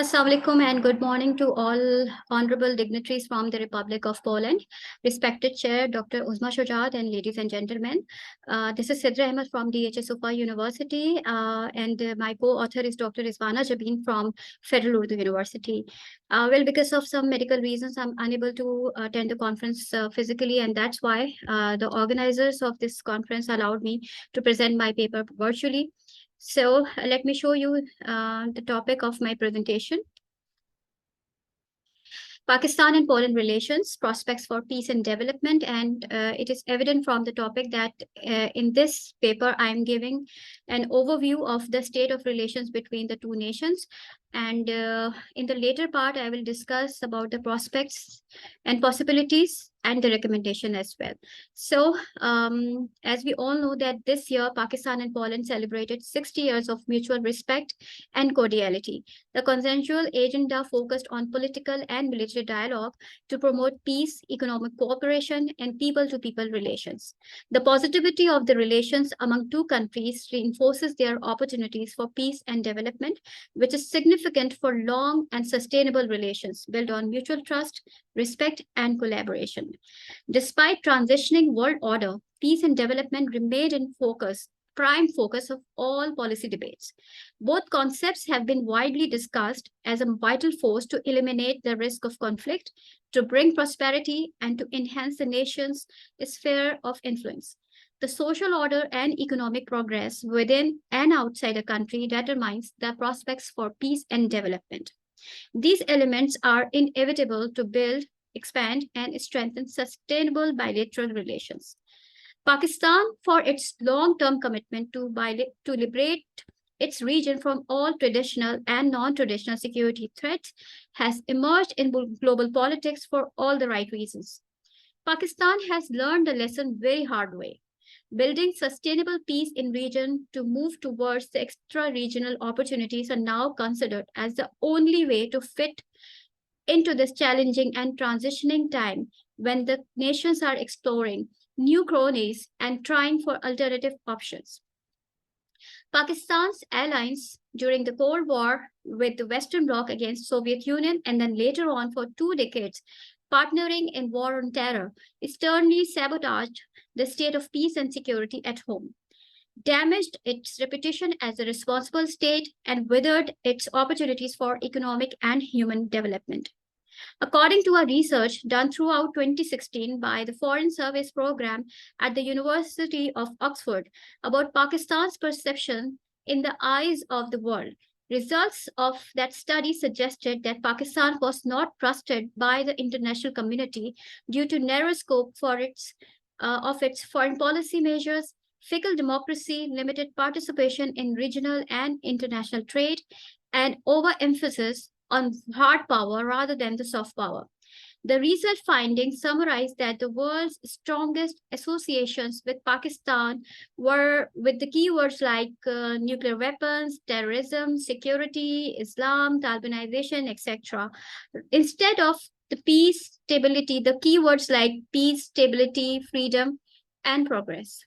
Assalamu alaikum and good morning to all honorable dignitaries from the Republic of Poland, respected Chair Dr. Uzma Shojad and ladies and gentlemen. This is Sidra Ahmed from DHA Suffa University and my co-author is Dr. Rizwana Jabin from Federal Urdu University. Because of some medical reasons, I'm unable to attend the conference physically, and that's why the organizers of this conference allowed me to present my paper virtually. So let me show you the topic of my presentation. Pakistan and Poland relations, prospects for peace and development. And it is evident from the topic that in this paper, I'm giving an overview of the state of relations between the two nations. And in the later part, I will discuss about the prospects and possibilities and the recommendation as well. So as we all know that this year, Pakistan and Poland celebrated 60 years of mutual respect and cordiality. The consensual agenda focused on political and military dialogue to promote peace, economic cooperation, and people-to-people relations. The positivity of the relations among two countries reinforces their opportunities for peace and development, which is significant for long and sustainable relations built on mutual trust, respect, and collaboration. Despite transitioning world order, peace and development remained in prime focus of all policy debates. Both concepts have been widely discussed as a vital force to eliminate the risk of conflict, to bring prosperity, and to enhance the nation's sphere of influence. The social order and economic progress within and outside a country determines the prospects for peace and development. These elements are inevitable to build, expand, and strengthen sustainable bilateral relations. Pakistan, for its long-term commitment to liberate its region from all traditional and non-traditional security threats, has emerged in global politics for all the right reasons. Pakistan has learned the lesson very hard way. Building sustainable peace in region to move towards the extra-regional opportunities are now considered as the only way to fit into this challenging and transitioning time when the nations are exploring new cronies and trying for alternative options. Pakistan's alliance during the Cold War with the Western Bloc against Soviet Union and then later on for 2 decades partnering in war on terror sternly sabotaged the state of peace and security at home, damaged its reputation as a responsible state, and withered its opportunities for economic and human development. According to a research done throughout 2016 by the Foreign Service Program at the University of Oxford about Pakistan's perception in the eyes of the world, results of that study suggested that Pakistan was not trusted by the international community due to narrow scope of its foreign policy measures, fickle democracy, limited participation in regional and international trade, and overemphasis on hard power rather than the soft power. The research findings summarize that the world's strongest associations with Pakistan were with the keywords like nuclear weapons, terrorism, security, Islam, Talibanization, etc. Instead of the peace, stability, the keywords like peace, stability, freedom, and progress.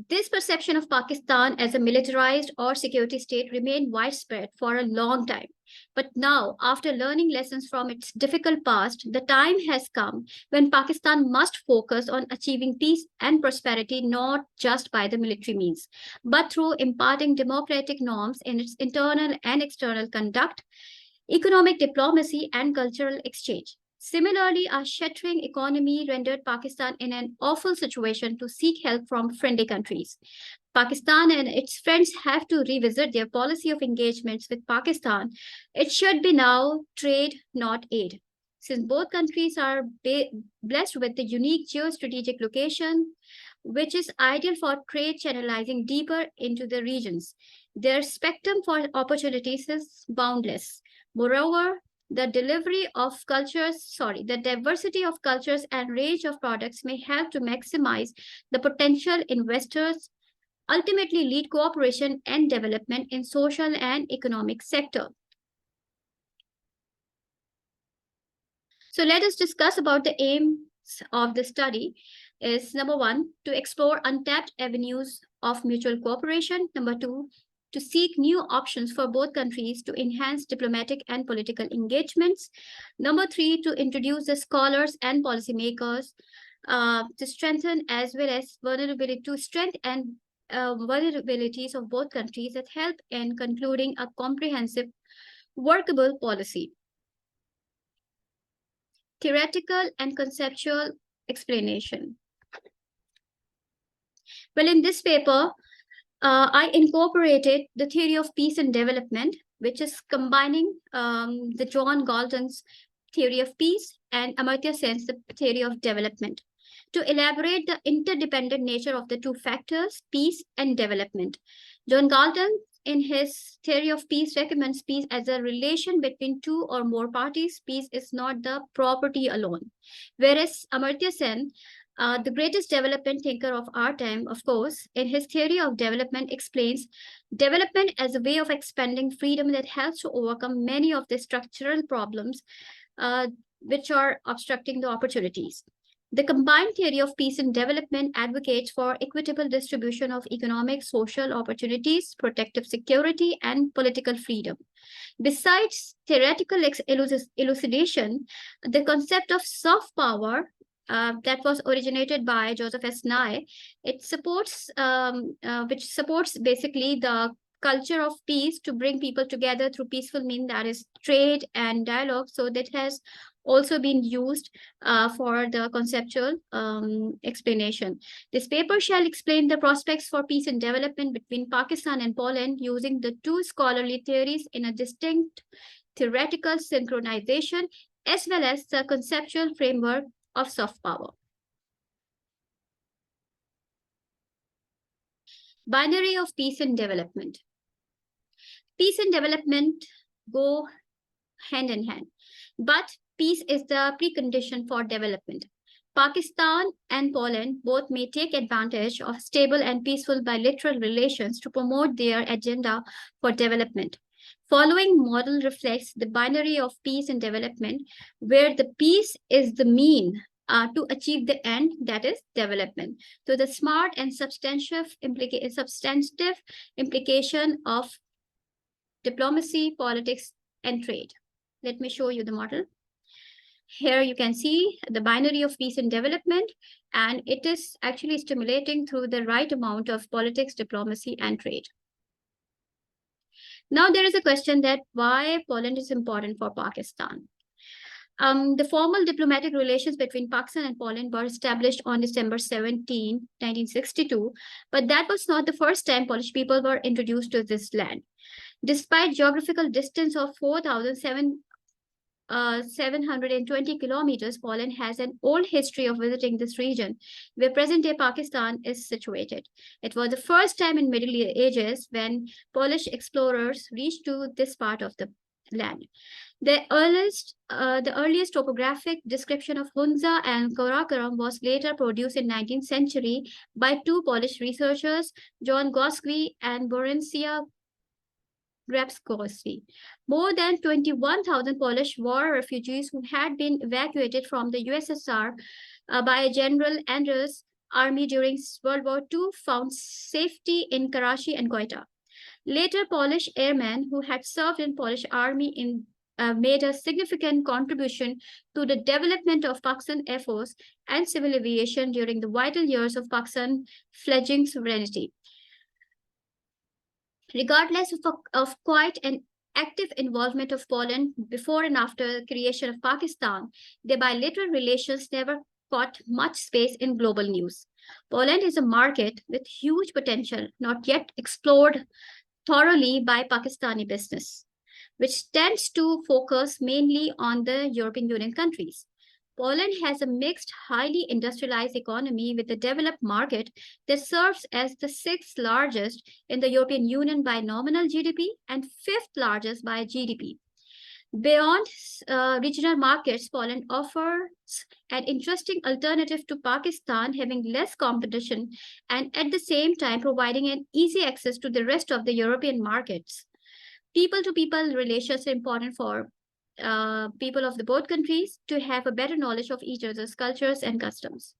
This perception of Pakistan as a militarized or security state remained widespread for a long time. But now, after learning lessons from its difficult past, the time has come when Pakistan must focus on achieving peace and prosperity not just by the military means, but through imparting democratic norms in its internal and external conduct, economic diplomacy, and cultural exchange. Similarly, a shattering economy rendered Pakistan in an awful situation to seek help from friendly countries. Pakistan and its friends have to revisit their policy of engagements with Pakistan. It should be now trade, not aid. Since both countries are blessed with the unique geostrategic location, which is ideal for trade channelizing deeper into the regions, their spectrum for opportunities is boundless. Moreover, the diversity of cultures and range of products may help to maximize the potential investors, ultimately lead cooperation and development in social and economic sector. So let us discuss about the aims of the study. is number one, to explore untapped avenues of mutual cooperation. Number two, to seek new options for both countries to enhance diplomatic and political engagements. Number three, to introduce the scholars and policymakers to strengthen as well as vulnerability to strength and vulnerabilities of both countries that help in concluding a comprehensive, workable policy. Theoretical and conceptual explanation. Well, in this paper, I incorporated the theory of peace and development, which is combining the John Galton's theory of peace and Amartya Sen's the theory of development to elaborate the interdependent nature of the two factors, peace and development. John Galton, in his theory of peace, recommends peace as a relation between two or more parties. Peace is not the property alone. Whereas Amartya Sen, the greatest development thinker of our time, of course, in his theory of development explains development as a way of expanding freedom that helps to overcome many of the structural problems which are obstructing the opportunities. The combined theory of peace and development advocates for equitable distribution of economic, social opportunities, protective security, and political freedom. Besides theoretical elucidation, the concept of soft power that was originated by Joseph S. Nye, it supports, which supports basically the culture of peace to bring people together through peaceful means, that is trade and dialogue. So that has also been used for the conceptual explanation. This paper shall explain the prospects for peace and development between Pakistan and Poland using the two scholarly theories in a distinct theoretical synchronization as well as the conceptual framework of soft power. Binary of peace and development. Peace and development go hand in hand, but peace is the precondition for development. Pakistan and Poland both may take advantage of stable and peaceful bilateral relations to promote their agenda for development. Following model reflects the binary of peace and development, where the peace is the mean to achieve the end, that is development. So the smart and substantive implication of diplomacy, politics, and trade. Let me show you the model. Here you can see the binary of peace and development, and it is actually stimulating through the right amount of politics, diplomacy, and trade. Now there is a question that why Poland is important for Pakistan. The formal diplomatic relations between Pakistan and Poland were established on December 17, 1962, but that was not the first time Polish people were introduced to this land. Despite geographical distance of 4,720 kilometers, Poland has an old history of visiting this region, where present-day Pakistan is situated. It was the first time in Middle Ages when Polish explorers reached to this part of the land. The earliest topographic description of Hunza and Karakoram was later produced in 19th century by two Polish researchers, John Goski and Borencia Grabskowski. More than 21,000 Polish war refugees who had been evacuated from the USSR by General Andrews' army during World War II found safety in Karachi and Quetta. Later, Polish airmen who had served in Polish army made a significant contribution to the development of Pakistan Air Force and civil aviation during the vital years of Pakistan fledgling sovereignty. Regardless of quite an active involvement of Poland before and after the creation of Pakistan, their bilateral relations never caught much space in global news. Poland is a market with huge potential, not yet explored thoroughly by Pakistani business, which tends to focus mainly on the European Union countries. Poland has a mixed, highly industrialized economy with a developed market that serves as the sixth largest in the European Union by nominal GDP and fifth largest by GDP. Beyond regional markets, Poland offers an interesting alternative to Pakistan, having less competition and at the same time providing an easy access to the rest of the European markets. People-to-people relations are important for people of the both countries to have a better knowledge of each other's cultures and customs.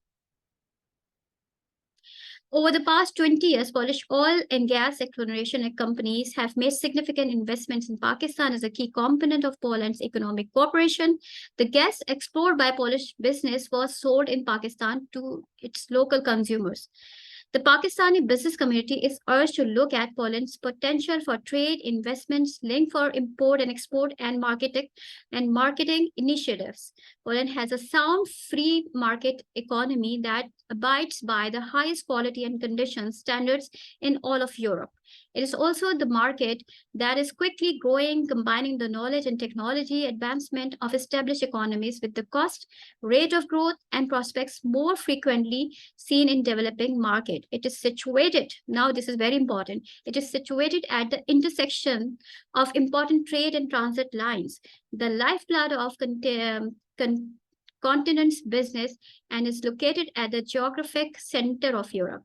Over the past 20 years, Polish oil and gas exploration companies have made significant investments in Pakistan as a key component of Poland's economic cooperation. The gas explored by Polish business was sold in Pakistan to its local consumers. The Pakistani business community is urged to look at Poland's potential for trade, investments, link for import and export, and marketing initiatives. Poland has a sound free market economy that abides by the highest quality and conditions standards in all of Europe. It is also the market that is quickly growing, combining the knowledge and technology advancement of established economies with the cost, rate of growth, and prospects more frequently seen in developing market. It is situated, now this is very important, it is situated at the intersection of important trade and transit lines, the lifeblood of continent's business, and is located at the geographic center of Europe.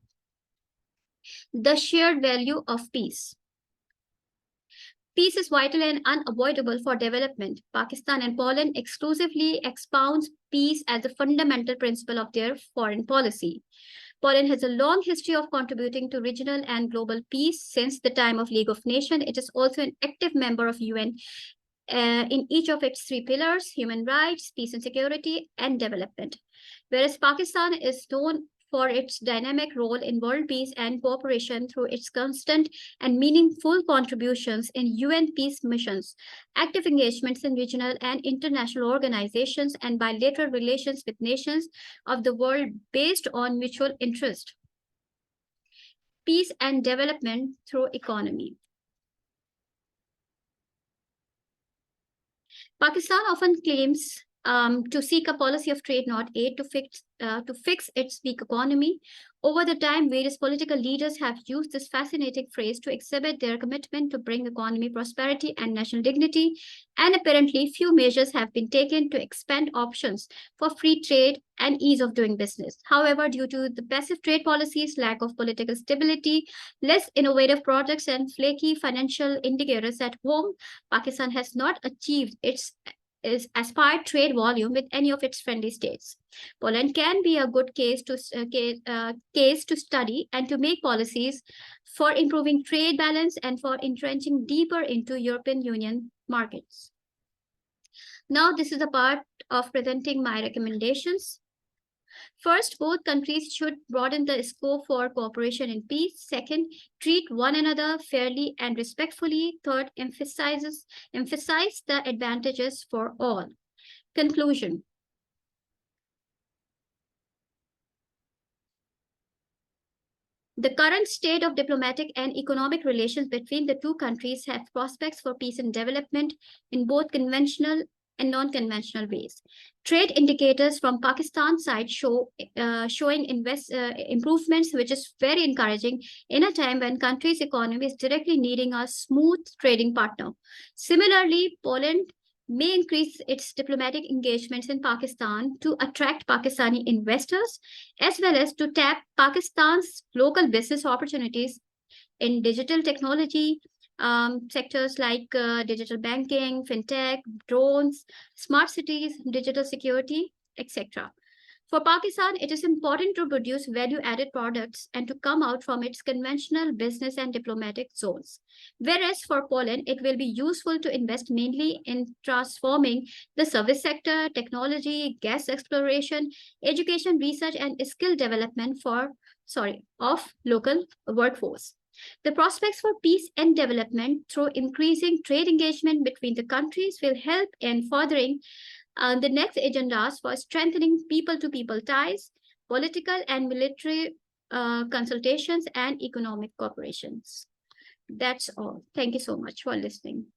The shared value of peace. Peace is vital and unavoidable for development. Pakistan and Poland exclusively expound peace as a fundamental principle of their foreign policy. Poland has a long history of contributing to regional and global peace since the time of League of Nations. It is also an active member of UN in each of its three pillars: human rights, peace and security, and development. Whereas Pakistan is known for its dynamic role in world peace and cooperation through its constant and meaningful contributions in UN peace missions, active engagements in regional and international organizations, and bilateral relations with nations of the world based on mutual interest. Peace and development through economy. Pakistan often claims to seek a policy of trade, not aid, to fix its weak economy. Over the time, various political leaders have used this fascinating phrase to exhibit their commitment to bring economy prosperity and national dignity, and apparently few measures have been taken to expand options for free trade and ease of doing business. However, due to the passive trade policies, lack of political stability, less innovative products, and flaky financial indicators at home, Pakistan has not achieved its aspired trade volume with any of its friendly states. Poland can be a good case to study and to make policies for improving trade balance and for entrenching deeper into European Union markets. Now, this is a part of presenting my recommendations. First, both countries should broaden the scope for cooperation in peace. Second, treat one another fairly and respectfully. Third, emphasize the advantages for all. Conclusion. The current state of diplomatic and economic relations between the two countries have prospects for peace and development in both conventional and non-conventional ways. Trade indicators from Pakistan's side showing improvements, which is very encouraging in a time when country's economy is directly needing a smooth trading partner. Similarly, Poland may increase its diplomatic engagements in Pakistan to attract Pakistani investors, as well as to tap Pakistan's local business opportunities in digital technology, sectors like digital banking, fintech, drones, smart cities, digital security, etc. For Pakistan, it is important to produce value-added products and to come out from its conventional business and diplomatic zones. Whereas for Poland, it will be useful to invest mainly in transforming the service sector, technology, gas exploration, education, research, and skill development of local workforce. The prospects for peace and development through increasing trade engagement between the countries will help in furthering the next agendas for strengthening people-to-people ties, political and military consultations, and economic cooperations. That's all. Thank you so much for listening.